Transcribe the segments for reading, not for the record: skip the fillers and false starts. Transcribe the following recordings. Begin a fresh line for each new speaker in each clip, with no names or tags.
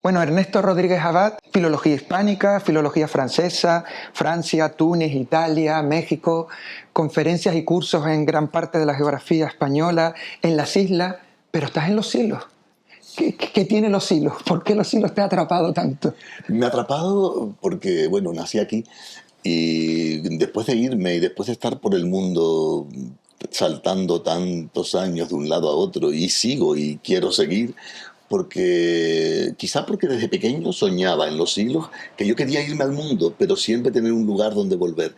Bueno, Ernesto Rodríguez Abad, filología hispánica, filología francesa, Francia, Túnez, Italia, México, conferencias y cursos en gran parte de la geografía española, en las islas, pero estás en Los Silos. ¿Qué tiene Los Silos? ¿Por qué Los Silos te ha atrapado tanto?
Me ha atrapado porque, bueno, nací aquí y después de irme y después de estar por el mundo saltando tantos años de un lado a otro y sigo y quiero seguir, quizá porque desde pequeño soñaba en Los Silos que yo quería irme al mundo, pero siempre tener un lugar donde volver.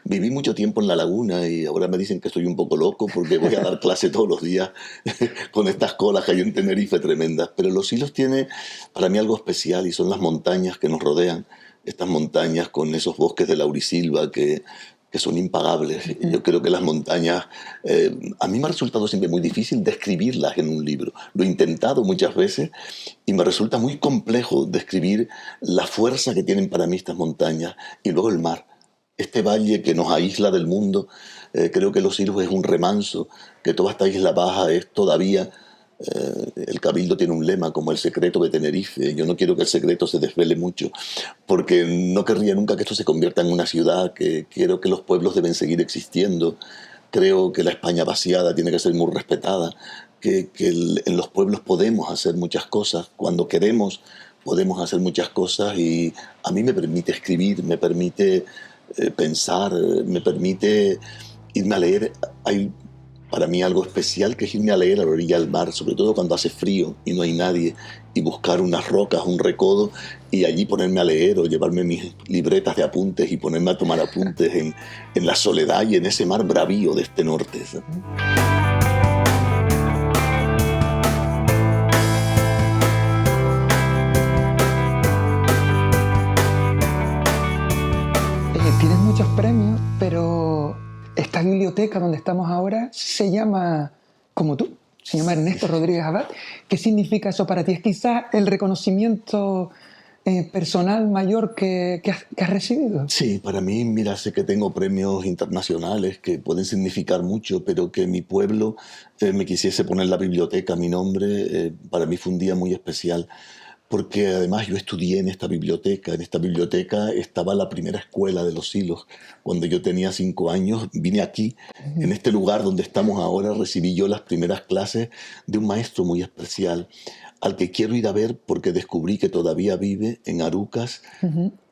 Viví mucho tiempo en La Laguna y ahora me dicen que estoy un poco loco porque voy a dar clase todos los días con estas colas que hay en Tenerife tremendas. Pero Los Silos tiene para mí algo especial y son las montañas que nos rodean. Estas montañas con esos bosques de laurisilva que son impagables. Yo creo que las montañas, a mí me ha resultado siempre muy difícil describirlas en un libro. Lo he intentado muchas veces y me resulta muy complejo describir la fuerza que tienen para mí estas montañas y luego el mar. Este valle que nos aísla del mundo, creo que Los Silos es un remanso, que toda esta isla baja es todavía... el Cabildo tiene un lema como el secreto de Tenerife. Yo no quiero que el secreto se desvele mucho, porque no querría nunca que esto se convierta en una ciudad, que quiero que los pueblos deben seguir existiendo. Creo que la España vaciada tiene que ser muy respetada, en los pueblos podemos hacer muchas cosas, cuando queremos podemos hacer muchas cosas y a mí me permite escribir, me permite pensar, me permite irme a leer. Hay para mí algo especial que es irme a leer a la orilla del mar, sobre todo cuando hace frío y no hay nadie, y buscar unas rocas, un recodo, y allí ponerme a leer o llevarme mis libretas de apuntes y ponerme a tomar apuntes en la soledad y en ese mar bravío de este norte, ¿sabes?
Tienes muchos premios, pero esta biblioteca donde estamos ahora se llama como tú, se llama Ernesto Rodríguez Abad. ¿Qué significa eso para ti? ¿Es quizás el reconocimiento personal mayor que has recibido?
Sí, para mí, mira, sé que tengo premios internacionales que pueden significar mucho, pero que mi pueblo me quisiese poner la biblioteca a mi nombre, para mí fue un día muy especial. Porque además yo estudié en esta biblioteca. En esta biblioteca estaba la primera escuela de Los Silos. Cuando yo tenía 5 años, vine aquí, en este lugar donde estamos ahora, recibí yo las primeras clases de un maestro muy especial, al que quiero ir a ver porque descubrí que todavía vive en Arucas.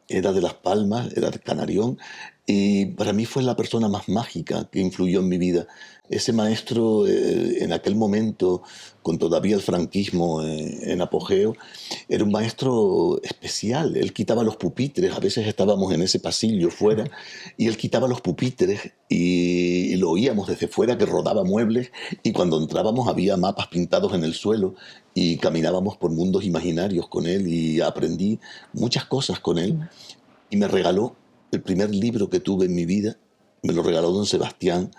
Era de Las Palmas, era de Canarión, y para mí fue la persona más mágica que influyó en mi vida. Ese maestro, en aquel momento, con todavía el franquismo en apogeo, era un maestro especial. Él quitaba los pupitres, a veces estábamos en ese pasillo fuera, y él quitaba los pupitres y lo oíamos desde fuera que rodaba muebles, y cuando entrábamos había mapas pintados en el suelo, y caminábamos por mundos imaginarios con él, y aprendí muchas cosas con él. Y me regaló el primer libro que tuve en mi vida, me lo regaló don Sebastián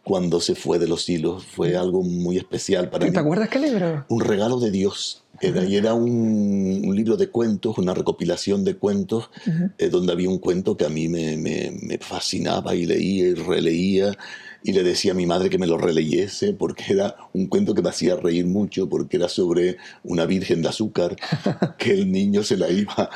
cuando se fue de Los Silos. Fue algo muy especial para mí.
¿Te acuerdas qué libro?
Un regalo de Dios. Era un libro de cuentos, una recopilación de cuentos, donde había un cuento que a mí me fascinaba y leía y releía. Y le decía a mi madre que me lo releyese porque era un cuento que me hacía reír mucho, porque era sobre una virgen de azúcar que el niño se la iba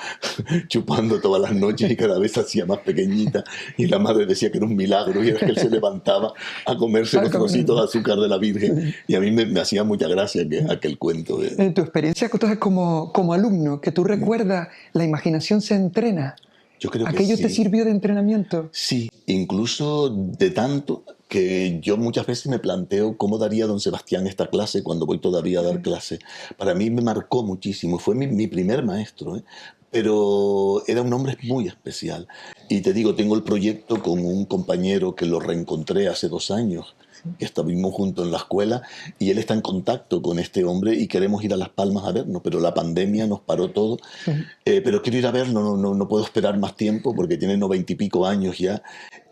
chupando todas las noches y cada vez se hacía más pequeñita, y la madre decía que era un milagro y era que él se levantaba a comerse los trocitos de azúcar de la virgen, y a mí me hacía mucha gracia aquel cuento.
En tu experiencia entonces como alumno, que tú recuerdas, la imaginación se entrena.
Yo creo que
¿Aquello
sí.
te sirvió de entrenamiento?
Sí, incluso de tanto que yo muchas veces me planteo cómo daría don Sebastián esta clase cuando voy todavía a dar clase. Para mí me marcó muchísimo, fue mi primer maestro, ¿eh? Pero era un hombre muy especial. Y te digo, tengo el proyecto con un compañero que lo reencontré hace 2 años, que estuvimos juntos en la escuela, y él está en contacto con este hombre y queremos ir a Las Palmas a vernos, pero la pandemia nos paró todo. Pero quiero ir a verlo, no puedo esperar más tiempo porque tiene 90 y pico años ya.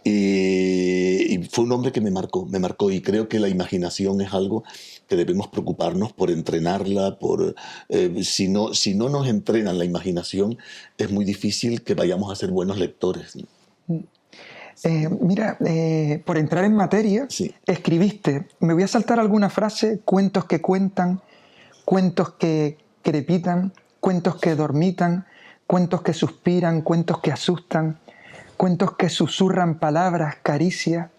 Y fue un hombre que me marcó, y creo que la imaginación es algo que debemos preocuparnos por entrenarla, si no nos entrenan la imaginación, es muy difícil que vayamos a ser buenos lectores.
Mira, por entrar en materia,
Sí.
escribiste, me voy a saltar alguna frase, cuentos que cuentan, cuentos que crepitan, cuentos que dormitan, cuentos que suspiran, cuentos que asustan, cuentos que susurran palabras, caricias.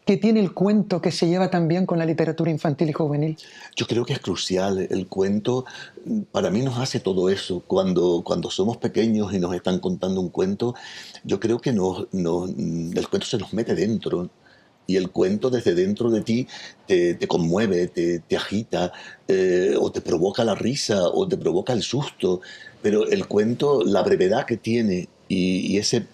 ¿Qué tiene el cuento que se lleva también con la literatura infantil y juvenil?
Yo creo que es crucial. El cuento, para mí, nos hace todo eso. Cuando somos pequeños y nos están contando un cuento, yo creo que el cuento se nos mete dentro. Y el cuento desde dentro de ti te conmueve, te agita, o te provoca la risa, o te provoca el susto. Pero el cuento, la brevedad que tiene y ese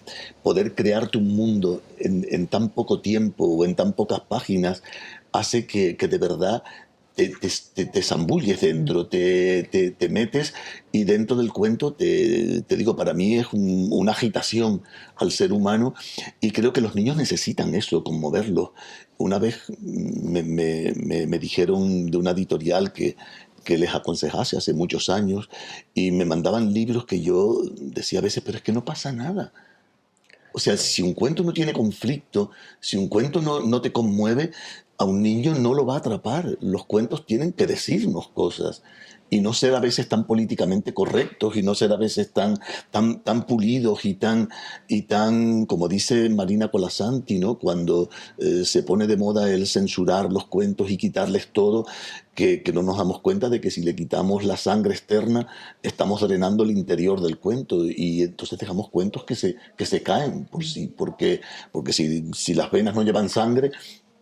poder crearte un mundo en tan poco tiempo o en tan pocas páginas, hace que de verdad te zambulles dentro, te metes y dentro del cuento, te digo, para mí es una agitación al ser humano y creo que los niños necesitan eso, conmoverlos. Una vez me dijeron de una editorial que les aconsejase hace muchos años y me mandaban libros que yo decía a veces, pero es que no pasa nada. O sea, si un cuento no tiene conflicto, si un cuento no te conmueve, a un niño no lo va a atrapar. Los cuentos tienen que decirnos cosas y no ser a veces tan políticamente correctos y no ser a veces tan pulidos y tan, como dice Marina Colasanti, ¿no? Cuando se pone de moda el censurar los cuentos y quitarles todo, que no nos damos cuenta de que si le quitamos la sangre externa estamos drenando el interior del cuento y entonces dejamos cuentos que se caen por sí, porque si las venas no llevan sangre,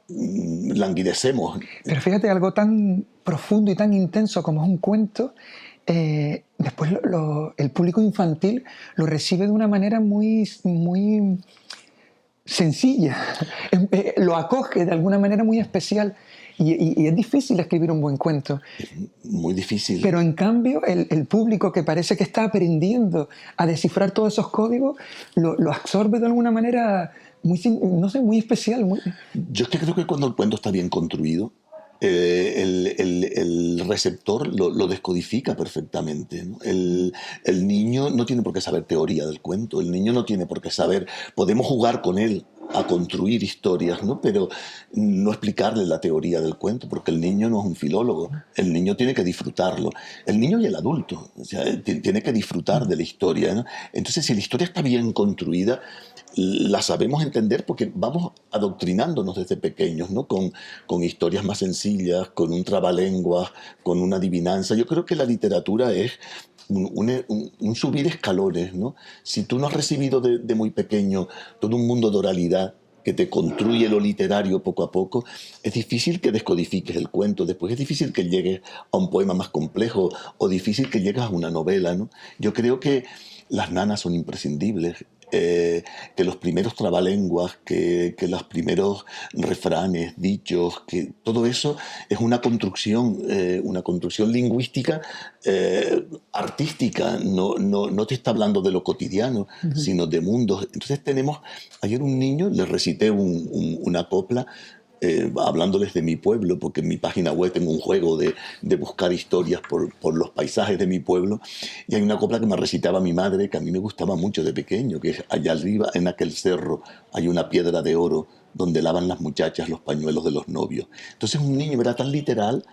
languidecemos.
Pero fíjate, algo tan profundo y tan intenso como es un cuento, después el público infantil lo recibe de una manera muy, muy sencilla, lo acoge de alguna manera muy especial. Y es difícil escribir un buen cuento.
Muy difícil.
Pero en cambio, el público que parece que está aprendiendo a descifrar todos esos códigos, lo absorbe de alguna manera muy, no sé, muy especial.
Yo es que creo que cuando el cuento está bien construido, el receptor lo descodifica perfectamente, ¿no? El niño no tiene por qué saber teoría del cuento, el niño no tiene por qué saber, podemos jugar con él a construir historias, ¿no? Pero no explicarle la teoría del cuento, porque el niño no es un filólogo, el niño tiene que disfrutarlo, el niño y el adulto, o sea, tiene que disfrutar de la historia, ¿no? Entonces, si la historia está bien construida, la sabemos entender porque vamos adoctrinándonos desde pequeños, ¿no? Con historias más sencillas, con un trabalenguas, con una adivinanza. Yo creo que la literatura es un subir escalones, ¿no? Si tú no has recibido de muy pequeño todo un mundo de oralidad que te construye lo literario poco a poco, es difícil que descodifiques el cuento, después es difícil que llegues a un poema más complejo o difícil que llegues a una novela, ¿no? Yo creo que las nanas son imprescindibles, que los primeros trabalenguas, que los primeros refranes, dichos, que todo eso es una construcción lingüística artística, no te está hablando de lo cotidiano, sino de mundos. Entonces ayer un niño, le recité una copla, hablándoles de mi pueblo, porque en mi página web tengo un juego de buscar historias por los paisajes de mi pueblo, y hay una copla que me recitaba mi madre, que a mí me gustaba mucho de pequeño, que es allá arriba, en aquel cerro, hay una piedra de oro donde lavan las muchachas los pañuelos de los novios. Entonces un niño era tan literal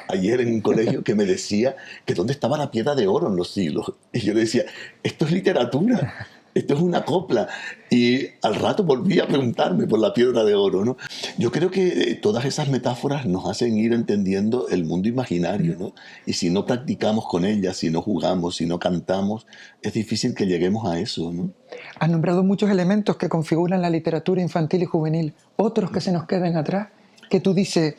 ayer en un colegio que me decía que dónde estaba la piedra de oro en los siglos. Y yo le decía, esto es literatura, esto es una copla. Y al rato volví a preguntarme por la piedra de oro, ¿no? Yo creo que todas esas metáforas nos hacen ir entendiendo el mundo imaginario, ¿no? Y si no practicamos con ellas, si no jugamos, si no cantamos, es difícil que lleguemos a eso, ¿no?
Has nombrado muchos elementos que configuran la literatura infantil y juvenil, otros que se nos queden atrás, que tú dices,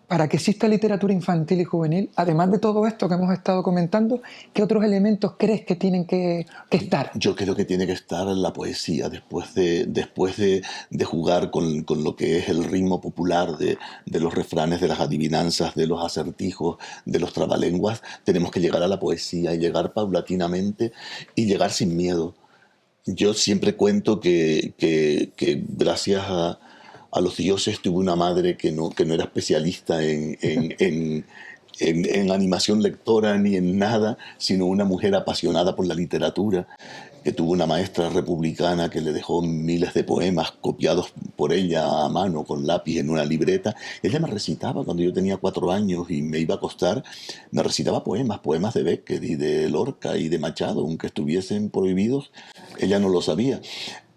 para que exista literatura infantil y juvenil, además de todo esto que hemos estado comentando, ¿qué otros elementos crees que tienen que estar?
Yo creo que tiene que estar la poesía, después de jugar con lo que es el ritmo popular de los refranes, de las adivinanzas, de los acertijos, de los trabalenguas, tenemos que llegar a la poesía y llegar paulatinamente y llegar sin miedo. Yo siempre cuento que gracias a los dioses tuve una madre que no era especialista en en animación lectora ni en nada, sino una mujer apasionada por la literatura, que tuvo una maestra republicana que le dejó miles de poemas copiados por ella a mano con lápiz en una libreta. Ella me recitaba cuando yo tenía 4 años y me iba a acostar, me recitaba poemas de Becker y de Lorca y de Machado, aunque estuviesen prohibidos, ella no lo sabía.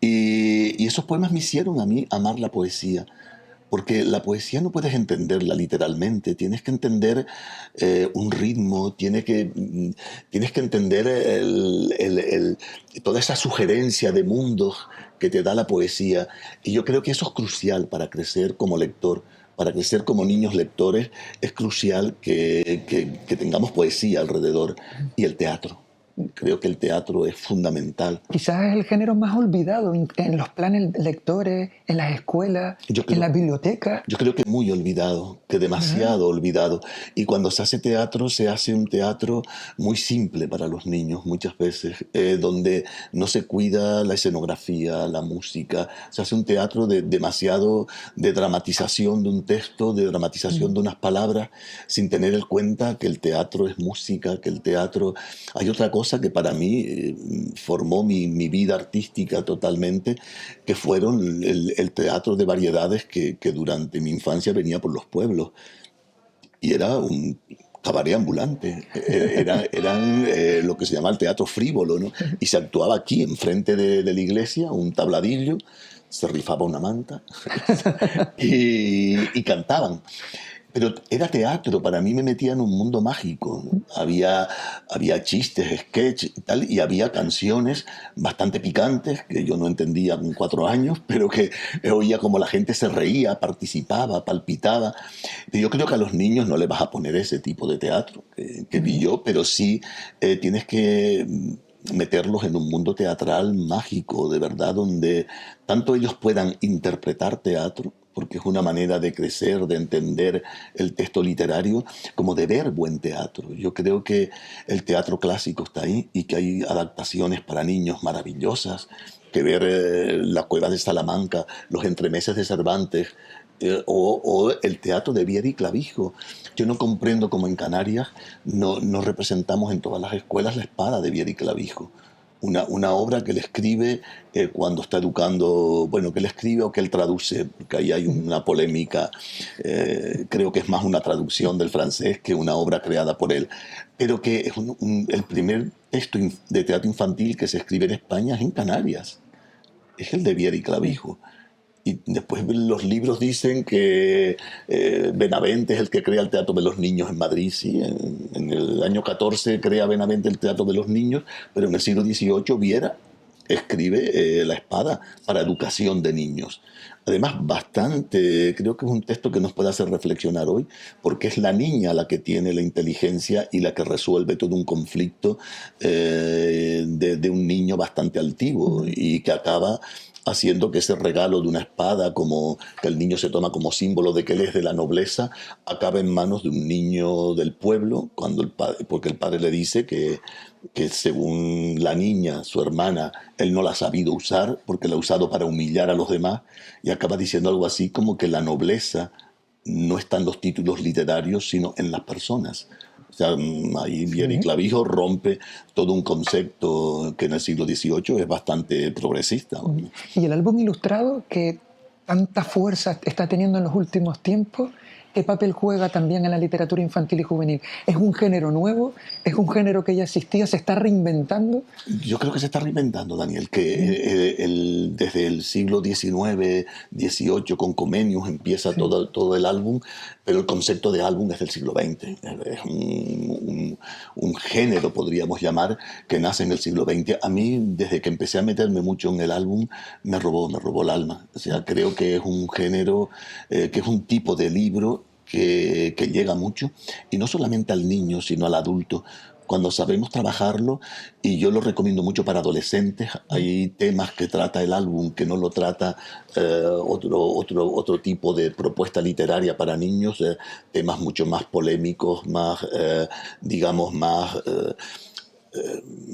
Y esos poemas me hicieron a mí amar la poesía. Porque la poesía no puedes entenderla literalmente, tienes que entender un ritmo, tienes que entender toda esa sugerencia de mundos que te da la poesía. Y yo creo que eso es crucial para crecer como lector. Para crecer como niños lectores es crucial que tengamos poesía alrededor y el teatro. Creo que el teatro es fundamental.
Quizás es el género más olvidado en los planes lectores, en las escuelas, en las bibliotecas.
Yo creo que muy olvidado, que demasiado olvidado. Y cuando se hace un teatro muy simple para los niños muchas veces, donde no se cuida la escenografía, la música. Se hace un teatro demasiado de dramatización de un texto, de dramatización de unas palabras, sin tener en cuenta que el teatro es música, que el teatro... Hay otra cosa que para mí formó mi vida artística totalmente, que fueron el teatro de variedades que durante mi infancia venía por los pueblos. Y era un cabaret ambulante. Eran lo que se llama el teatro frívolo, ¿no? Y se actuaba aquí, enfrente de la iglesia, un tabladillo, se rifaba una manta y cantaban. Pero era teatro, para mí me metía en un mundo mágico. Había chistes, sketch y tal, y había canciones bastante picantes que yo no entendía con 4 años, pero que oía como la gente se reía, participaba, palpitaba. Y yo creo que a los niños no les vas a poner ese tipo de teatro que vi yo, pero sí tienes que meterlos en un mundo teatral mágico, de verdad, donde tanto ellos puedan interpretar teatro, porque es una manera de crecer, de entender el texto literario, como de ver buen teatro. Yo creo que el teatro clásico está ahí y que hay adaptaciones para niños maravillosas, que ver La Cueva de Salamanca, Los Entremeses de Cervantes, o el teatro de Viera y Clavijo. Yo no comprendo cómo en Canarias no representamos en todas las escuelas la espada de Viera y Clavijo. Una obra que él escribe cuando está educando, bueno, que él escribe o que él traduce, porque ahí hay una polémica, creo que es más una traducción del francés que una obra creada por él, pero que es el primer texto de teatro infantil que se escribe en España es en Canarias, es el de Viera y Clavijo. Y después los libros dicen que Benavente es el que crea el Teatro de los Niños en Madrid. Sí, en el año 14 crea Benavente el Teatro de los Niños, pero en el siglo XVIII Viera escribe La Espada para educación de niños. Además, creo que es un texto que nos puede hacer reflexionar hoy, porque es la niña la que tiene la inteligencia y la que resuelve todo un conflicto de un niño bastante altivo y que acaba haciendo que ese regalo de una espada, como que el niño se toma como símbolo de que él es de la nobleza, acabe en manos de un niño del pueblo, porque el padre le dice que según la niña, su hermana, él no la ha sabido usar porque la ha usado para humillar a los demás, y acaba diciendo algo así como que la nobleza no está en los títulos literarios, sino en las personas. O sea, ahí Viera y Clavijo rompe todo un concepto que en el siglo XVIII es bastante progresista.
Y el álbum ilustrado, que tanta fuerza está teniendo en los últimos tiempos, ¿qué papel juega también en la literatura infantil y juvenil? ¿Es un género nuevo? ¿Es un género que ya existía? ¿Se está reinventando?
Yo creo que se está reinventando, Daniel, que desde el siglo XIX, XVIII, con Comenius empieza todo el álbum, pero el concepto de álbum es del siglo XX. Es un género, podríamos llamar, que nace en el siglo XX. A mí, desde que empecé a meterme mucho en el álbum, me robó el alma. O sea, creo que es un género, que es un tipo de libro que llega mucho, y no solamente al niño, sino al adulto. Cuando sabemos trabajarlo, y yo lo recomiendo mucho para adolescentes, hay temas que trata el álbum que no lo trata otro tipo de propuesta literaria para niños, temas mucho más polémicos, más, digamos, más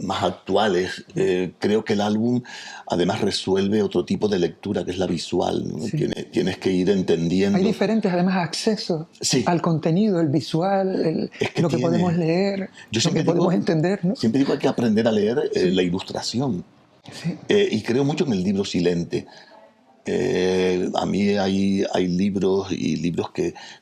más actuales. Creo que el álbum además resuelve otro tipo de lectura, que es la visual, ¿no?
Sí.
Tienes que ir entendiendo.
Hay diferentes, además, accesos
Sí,
al contenido, el visual,
es que
lo que podemos
tiene...
leer,
Yo
lo que
siempre
podemos
digo,
entender, ¿no?
siempre digo hay que aprender a leer
Sí,
la ilustración.
sí.
Y creo mucho en el libro silente. A mí hay libros y libros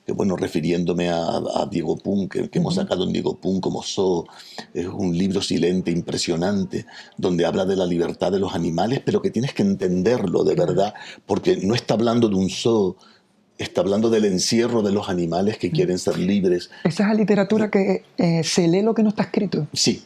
bueno, refiriéndome a Diego Pun, que hemos
Ujú.
sacado en Diego Pun como Zoo, es un libro silente impresionante, donde habla de la libertad de los animales, pero que tienes que entenderlo de
Claro.
verdad, porque no está hablando de un zoo, está hablando del encierro de los animales que
Mm.
quieren ser libres.
Esa es la literatura que se lee lo que no está escrito.
Sí,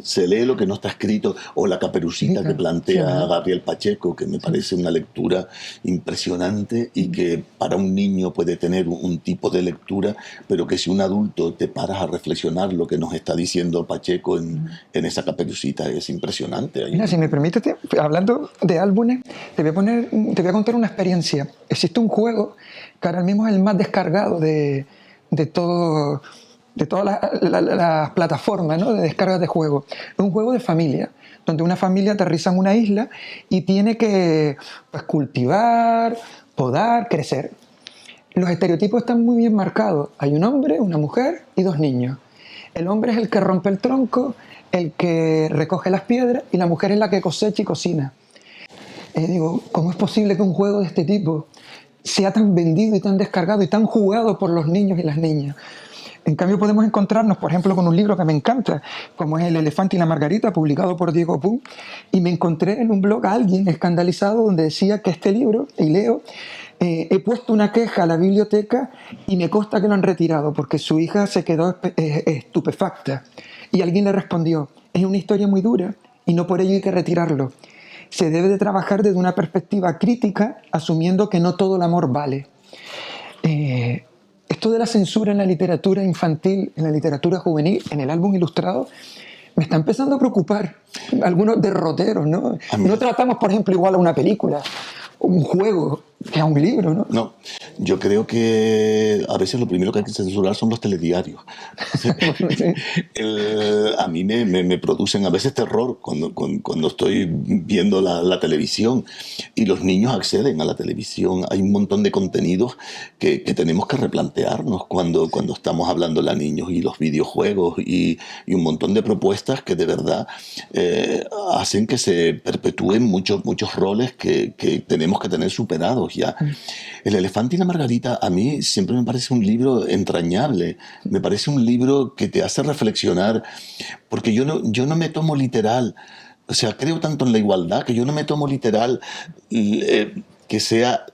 se lee lo que no está escrito, o La Caperucita que
Sí,
plantea
¿verdad?
Gabriel Pacheco, que me
Sí.
parece una lectura impresionante y
Mm.
que para un niño puede tener un tipo de lectura, pero que si un adulto te paras a reflexionar lo que nos está diciendo Pacheco en esa Caperucita, es impresionante.
Mira, si me permites, hablando de álbumes, te voy a contar una experiencia. Existe un juego que ahora mismo es el más descargado de todo, de todas las plataformas, ¿no?, de descargas de juegos. Es un juego de familia, donde una familia aterriza en una isla y tiene que, pues, cultivar, podar, crecer. Los estereotipos están muy bien marcados. Hay un hombre, una mujer y dos niños. El hombre es el que rompe el tronco, el que recoge las piedras, y la mujer es la que cosecha y cocina. Digo, ¿cómo es posible que un juego de este tipo sea tan vendido y tan descargado y tan jugado por los niños y las niñas? En cambio podemos encontrarnos, por ejemplo, con un libro que me encanta, como es El elefante y la margarita, publicado por Diego Pun, y me encontré en un blog a alguien escandalizado donde decía que este libro, y leo, he puesto una queja a la biblioteca y me consta que lo han retirado porque su hija se quedó estupefacta. Y alguien le respondió, es una historia muy dura y no por ello hay que retirarlo. Se debe de trabajar desde una perspectiva crítica, asumiendo que no todo el amor vale. Esto de la censura en la literatura infantil, en la literatura juvenil, en el álbum ilustrado, me está empezando a preocupar algunos derroteros, ¿no?
A mí,
No tratamos, por ejemplo, igual a una película, un juego, que a un libro, ¿no?
no, yo creo que a veces lo primero que hay que censurar son los telediarios.
Sí.
A mí me producen a veces terror cuando estoy viendo la televisión y los niños acceden a la televisión. Hay un montón de contenidos que tenemos que replantearnos cuando estamos hablando a niños, y los videojuegos y un montón de propuestas que de verdad hacen que se perpetúen muchos roles que tenemos que tener superados ya. El elefante y la margarita a mí siempre me parece un libro entrañable, me parece un libro que te hace reflexionar, porque yo no me tomo literal, o sea, creo tanto en la igualdad que yo no me tomo literal que sea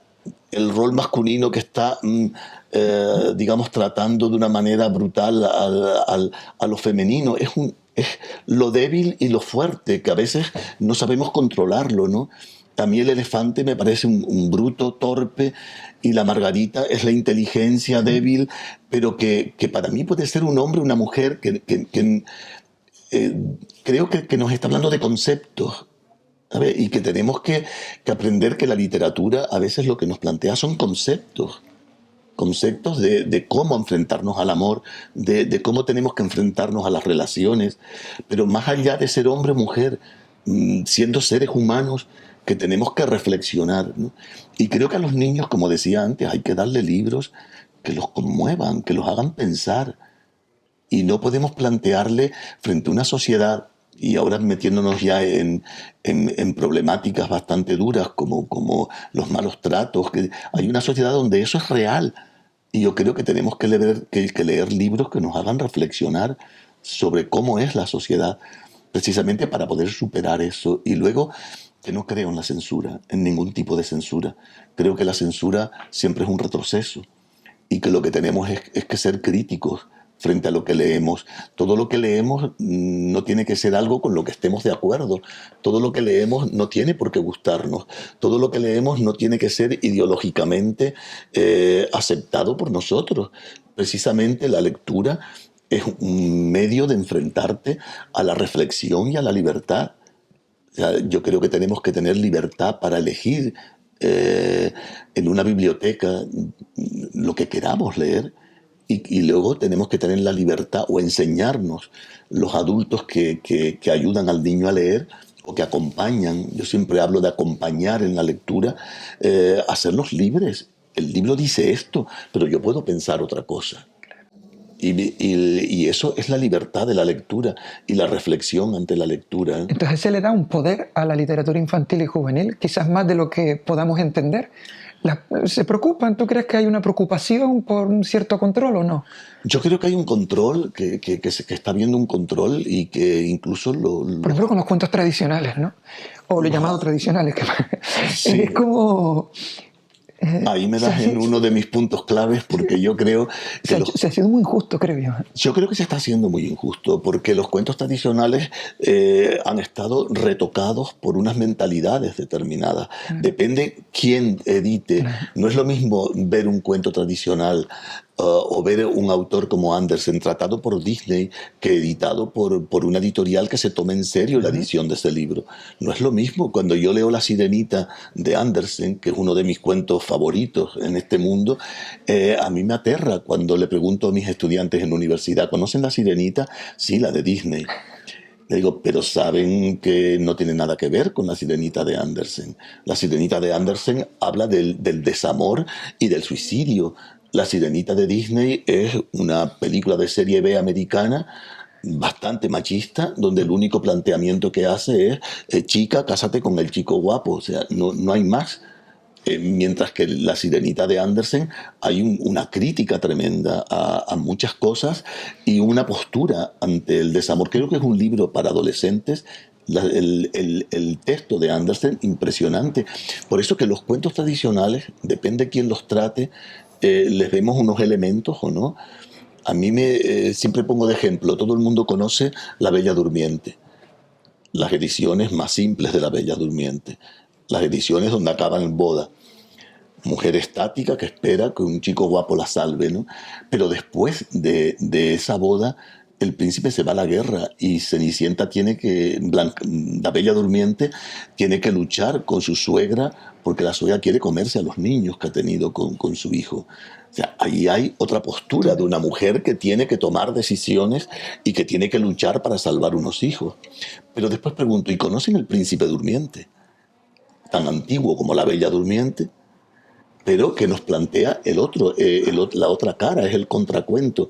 el rol masculino que está, digamos, tratando de una manera brutal a lo femenino. Es lo débil y lo fuerte, que a veces no sabemos controlarlo, ¿no? A mí el elefante me parece un bruto torpe, y la margarita es la inteligencia débil, pero que para mí puede ser un hombre, una mujer, eh, creo que nos está hablando de conceptos, ¿sabes? Y que tenemos que aprender que la literatura a veces lo que nos plantea son conceptos de cómo enfrentarnos al amor, de cómo tenemos que enfrentarnos a las relaciones, pero más allá de ser hombre o mujer, siendo seres humanos que tenemos que reflexionar, ¿no? Y creo que a los niños, como decía antes, hay que darle libros que los conmuevan, que los hagan pensar, y no podemos plantearle frente a una sociedad, y ahora metiéndonos ya en problemáticas bastante duras como los malos tratos, que hay una sociedad donde eso es real. Y yo creo que tenemos que leer libros que nos hagan reflexionar sobre cómo es la sociedad, precisamente para poder superar eso. Y luego, que no creo en la censura, en ningún tipo de censura. Creo que la censura siempre es un retroceso, y que lo que tenemos es que ser críticos frente a lo que leemos. Todo lo que leemos no tiene que ser algo con lo que estemos de acuerdo. Todo lo que leemos no tiene por qué gustarnos. Todo lo que leemos no tiene que ser ideológicamente aceptado por nosotros. Precisamente la lectura es un medio de enfrentarte a la reflexión y a la libertad. O sea, yo creo que tenemos que tener libertad para elegir en una biblioteca lo que queramos leer, y luego tenemos que tener la libertad o enseñarnos los adultos que ayudan al niño a leer o que acompañan. Yo siempre hablo de acompañar en la lectura, hacerlos libres. El libro dice esto, pero yo puedo pensar otra cosa. Y eso es la libertad de la lectura y la reflexión ante la lectura.
Entonces se le da un poder a la literatura infantil y juvenil, quizás más de lo que podamos entender. ¿Se preocupan? ¿Tú crees que hay una preocupación por un cierto control o no?
Yo creo que hay un control, que está habiendo un control y que incluso
Por ejemplo, con los cuentos tradicionales, ¿no? O los llamados tradicionales.
Sí.
Es como...
Ahí me das en uno de mis puntos claves, porque yo creo que
se ha sido muy injusto, creo yo.
Yo creo que se está haciendo muy injusto, porque los cuentos tradicionales han estado retocados por unas mentalidades determinadas. Depende quién edite. No es lo mismo ver un cuento tradicional o ver un autor como Andersen tratado por Disney que editado por una editorial que se tome en serio la edición de ese libro. No es lo mismo. Cuando yo leo La Sirenita de Andersen, que es uno de mis cuentos favoritos en este mundo, a mí me aterra cuando le pregunto a mis estudiantes en la universidad, ¿conocen La Sirenita? Sí, la de Disney. Le digo, pero saben que no tiene nada que ver con La Sirenita de Andersen. La Sirenita de Andersen habla del desamor y del suicidio. La Sirenita de Disney es una película de serie B americana bastante machista, donde el único planteamiento que hace es chica, cásate con el chico guapo. O sea, no hay más. Mientras que La Sirenita de Andersen hay una crítica tremenda a muchas cosas y una postura ante el desamor. Creo que es un libro para adolescentes. El texto de Andersen, impresionante. Por eso que los cuentos tradicionales, depende de quién los trate, les vemos unos elementos o no. A mí siempre pongo de ejemplo, todo el mundo conoce La Bella Durmiente, las ediciones más simples de La Bella Durmiente, las ediciones donde acaban en boda. Mujer estática que espera que un chico guapo la salve, ¿no? Pero después de esa boda, el príncipe se va a la guerra y Cenicienta la Bella Durmiente tiene que luchar con su suegra porque la suegra quiere comerse a los niños que ha tenido con su hijo. O sea, ahí hay otra postura de una mujer que tiene que tomar decisiones y que tiene que luchar para salvar unos hijos. Pero después pregunto, ¿y conocen el príncipe durmiente? Tan antiguo como la Bella Durmiente, pero que nos plantea la otra cara, es el contracuento.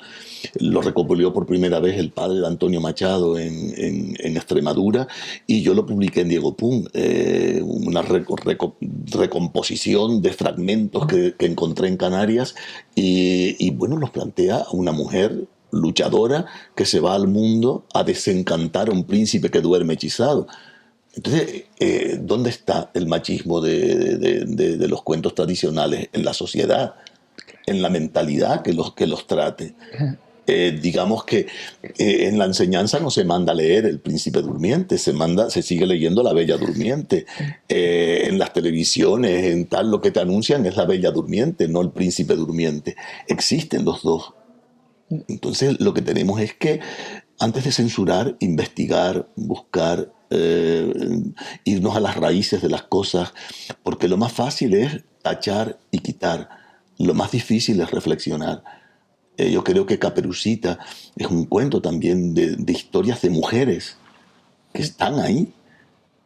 Lo recopiló por primera vez el padre de Antonio Machado en Extremadura y yo lo publiqué en Diego Pum, una recomposición de fragmentos que encontré en Canarias y bueno, nos plantea a una mujer luchadora que se va al mundo a desencantar a un príncipe que duerme hechizado. Entonces, ¿dónde está el machismo de los cuentos tradicionales? En la sociedad, en la mentalidad que los trate. Digamos que en la enseñanza no se manda a leer El Príncipe Durmiente, se sigue leyendo La Bella Durmiente. En las televisiones, en tal, lo que te anuncian es La Bella Durmiente, no El Príncipe Durmiente. Existen los dos. Entonces, lo que tenemos es que, antes de censurar, investigar, buscar, irnos a las raíces de las cosas, porque lo más fácil es tachar y quitar, lo más difícil es reflexionar. Yo creo que Caperucita es un cuento también de historias de mujeres que están ahí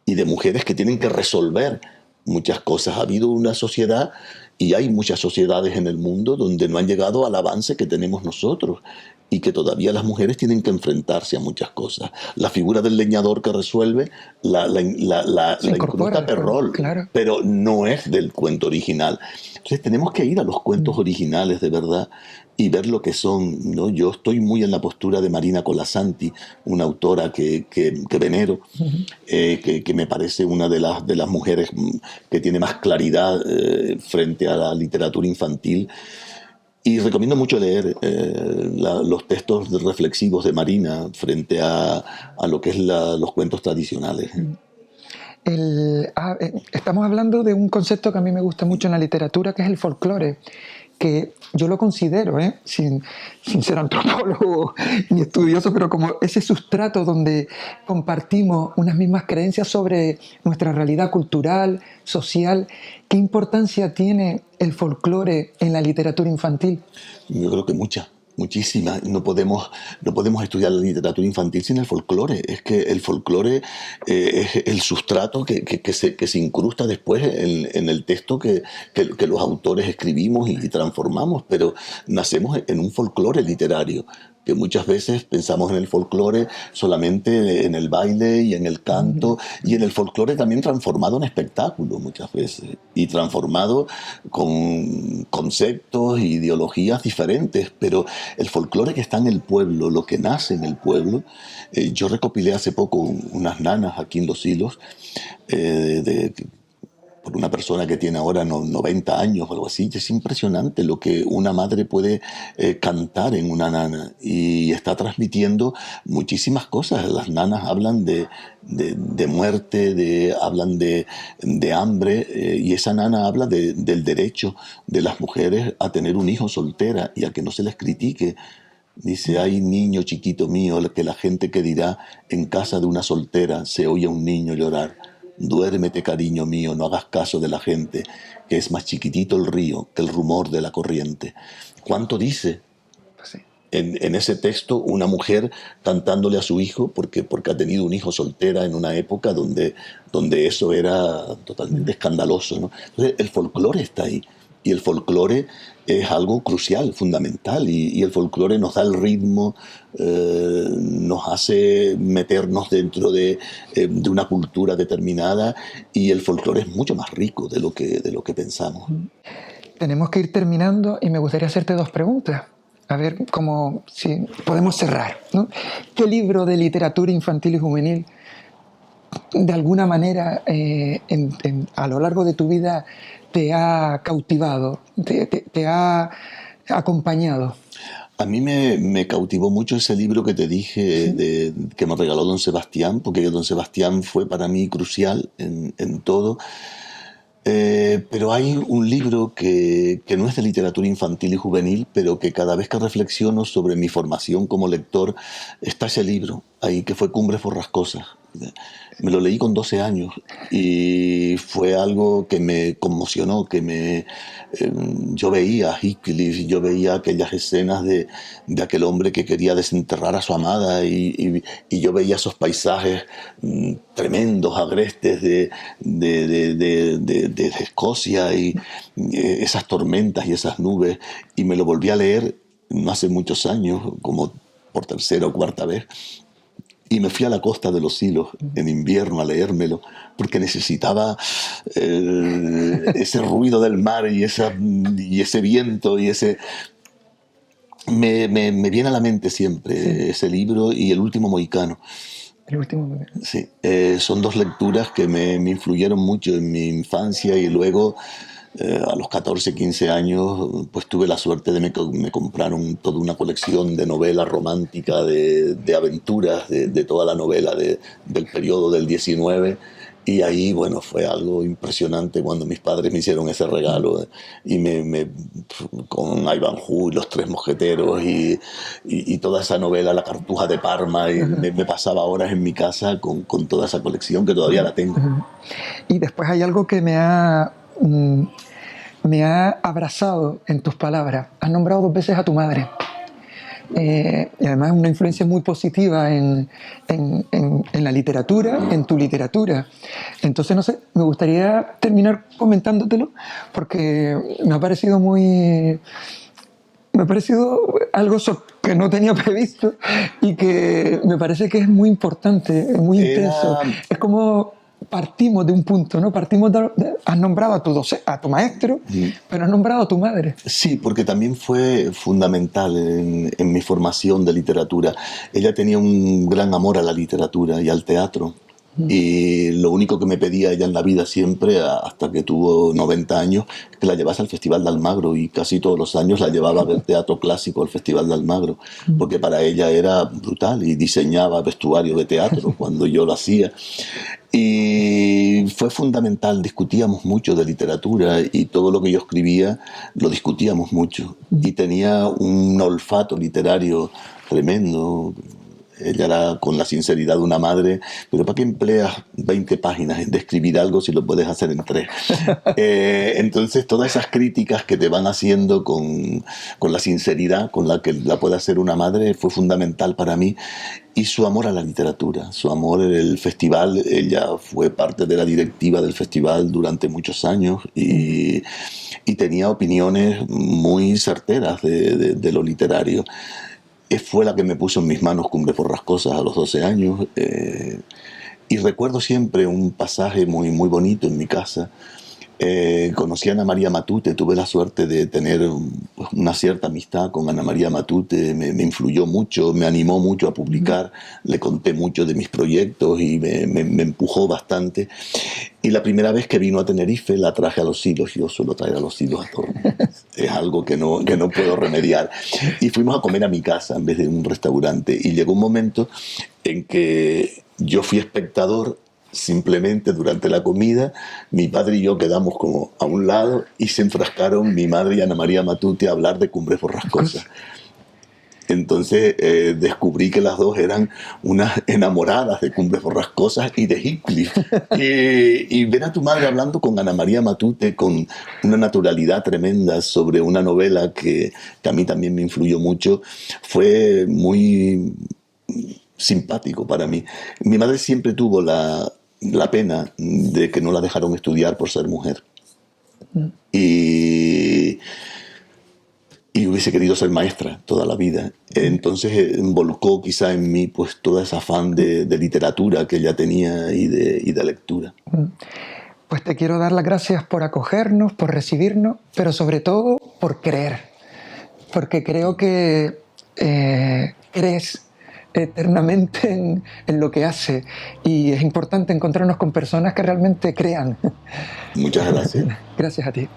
y de mujeres que tienen que resolver muchas cosas. Ha habido una sociedad y hay muchas sociedades en el mundo donde no han llegado al avance que tenemos nosotros y que todavía las mujeres tienen que enfrentarse a muchas cosas. La figura del leñador que resuelve la incrusta Perrol,
claro,
pero no es del cuento original. Entonces tenemos que ir a los cuentos originales de verdad y ver lo que son, ¿no? Yo estoy muy en la postura de Marina Colasanti, una autora que venero, que me parece una de las mujeres que tiene más claridad frente a la literatura infantil. Y recomiendo mucho leer los textos reflexivos de Marina frente a lo que es los cuentos tradicionales.
Estamos hablando de un concepto que a mí me gusta mucho en la literatura, que es el folclore, que yo lo considero, sin ser antropólogo ni estudioso, pero como ese sustrato donde compartimos unas mismas creencias sobre nuestra realidad cultural, social. ¿Qué importancia tiene el folclore en la literatura infantil?
Yo creo que mucha. Muchísimas. No podemos estudiar la literatura infantil sin el folclore. Es que el folclore es el sustrato que se incrusta después en el texto que los autores escribimos y transformamos, pero nacemos en un folclore literario, que muchas veces pensamos en el folclore solamente en el baile y en el canto, y en el folclore también transformado en espectáculo muchas veces, y transformado con conceptos e ideologías diferentes, pero el folclore que está en el pueblo, lo que nace en el pueblo. Yo recopilé hace poco unas nanas aquí en Los Hilos, por una persona que tiene ahora 90 años o algo así. Es impresionante lo que una madre puede cantar en una nana, y está transmitiendo muchísimas cosas. Las nanas hablan de muerte, hablan de hambre, y esa nana habla del derecho de las mujeres a tener un hijo soltera y a que no se les critique. Dice: ay, niño chiquito mío, que la gente que dirá, en casa de una soltera se oye a un niño llorar. Duérmete, cariño mío, no hagas caso de la gente, que es más chiquitito el río que el rumor de la corriente. ¿Cuánto dice
Pues sí.
en ese texto una mujer cantándole a su hijo porque ha tenido un hijo soltera en una época donde eso era totalmente escandaloso, ¿no? Entonces el folclore está ahí, y el folclore es algo crucial, fundamental, y el folclore nos da el ritmo, nos hace meternos dentro de una cultura determinada, y el folclore es mucho más rico de lo que pensamos.
Tenemos que ir terminando y me gustaría hacerte dos preguntas. A ver cómo, si podemos cerrar, ¿no? ¿Qué libro de literatura infantil y juvenil de alguna manera a lo largo de tu vida te ha cautivado, te ha acompañado?
A mí me cautivó mucho ese libro que te dije, que me regaló don Sebastián, porque don Sebastián fue para mí crucial en todo. Pero hay un libro que no es de literatura infantil y juvenil, pero que cada vez que reflexiono sobre mi formación como lector, está ese libro ahí, que fue Cumbres Borrascosas. Me lo leí con 12 años, y fue algo que me conmocionó, yo veía a Heathcliff, yo veía aquellas escenas de aquel hombre que quería desenterrar a su amada, y yo veía esos paisajes tremendos, agrestes de Escocia, y esas tormentas y esas nubes, y me lo volví a leer no hace muchos años, como por tercera o cuarta vez. Y me fui a la costa de Los Hilos en invierno a leérmelo, porque necesitaba ese ruido del mar y ese viento y ese... Me viene a la mente siempre ese libro y El último mohicano.
El último momento.
Sí, son dos lecturas que me influyeron mucho en mi infancia, y luego a los 14, 15 años, pues tuve la suerte de me compraron toda una colección de novela romántica, de aventuras, de toda la novela del periodo del 19. Y ahí, bueno, fue algo impresionante cuando mis padres me hicieron ese regalo, y con Ivanhoe y Los Tres Mosqueteros y toda esa novela, La Cartuja de Parma, y me pasaba horas en mi casa con toda esa colección, que todavía la tengo.
Y después hay algo que me ha abrazado en tus palabras. Has nombrado 2 veces a tu madre. Y además una influencia muy positiva en la literatura, en tu literatura. Entonces, no sé, me gustaría terminar comentándotelo, porque me ha parecido algo que no tenía previsto, y que me parece que es muy importante, muy intenso. Es como partimos de un punto, ¿no? Has nombrado a tu maestro, pero has nombrado a tu madre.
Sí, porque también fue fundamental en mi formación de literatura. Ella tenía un gran amor a la literatura y al teatro. Y lo único que me pedía ella en la vida siempre, hasta que tuvo 90 años, es que la llevase al Festival de Almagro, y casi todos los años la llevaba a ver teatro clásico al Festival de Almagro, porque para ella era brutal, y diseñaba vestuario de teatro cuando yo lo hacía. Y fue fundamental, discutíamos mucho de literatura, y todo lo que yo escribía lo discutíamos mucho, y tenía un olfato literario tremendo. Ella era con la sinceridad de una madre, pero ¿para qué empleas 20 páginas en describir algo si lo puedes hacer en 3? Entonces, todas esas críticas que te van haciendo con la sinceridad con la que la puede hacer una madre fue fundamental para mí. Y su amor a la literatura, su amor en el festival. Ella fue parte de la directiva del festival durante muchos años y tenía opiniones muy certeras de lo literario. Fue la que me puso en mis manos Cumbres Borrascosas a los 12 años. Y recuerdo siempre un pasaje muy, muy bonito en mi casa. Conocí a Ana María Matute, tuve la suerte de tener pues, una cierta amistad con Ana María Matute, me influyó mucho, me animó mucho a publicar, le conté mucho de mis proyectos y me empujó bastante. Y la primera vez que vino a Tenerife la traje a Los Silos. Yo suelo traer a Los Silos a todos. Es algo que no puedo remediar. Y fuimos a comer a mi casa en vez de un restaurante. Y llegó un momento en que yo fui espectador. Simplemente durante la comida mi padre y yo quedamos como a un lado y se enfrascaron mi madre y Ana María Matute a hablar de Cumbres Borrascosas. Entonces descubrí que las dos eran unas enamoradas de Cumbres Borrascosas y de Heathcliff. Y ver a tu madre hablando con Ana María Matute con una naturalidad tremenda sobre una novela que a mí también me influyó mucho fue muy simpático para mí. Mi madre siempre tuvo la pena de que no la dejaron estudiar por ser mujer. Y hubiese querido ser maestra toda la vida. Entonces volcó quizá en mí pues todo ese afán de literatura que ella tenía y de lectura.
Pues te quiero dar las gracias por acogernos, por recibirnos, pero sobre todo por creer. Porque creo que crees eternamente en lo que hace y es importante encontrarnos con personas que realmente crean.
Muchas gracias.
Gracias a ti.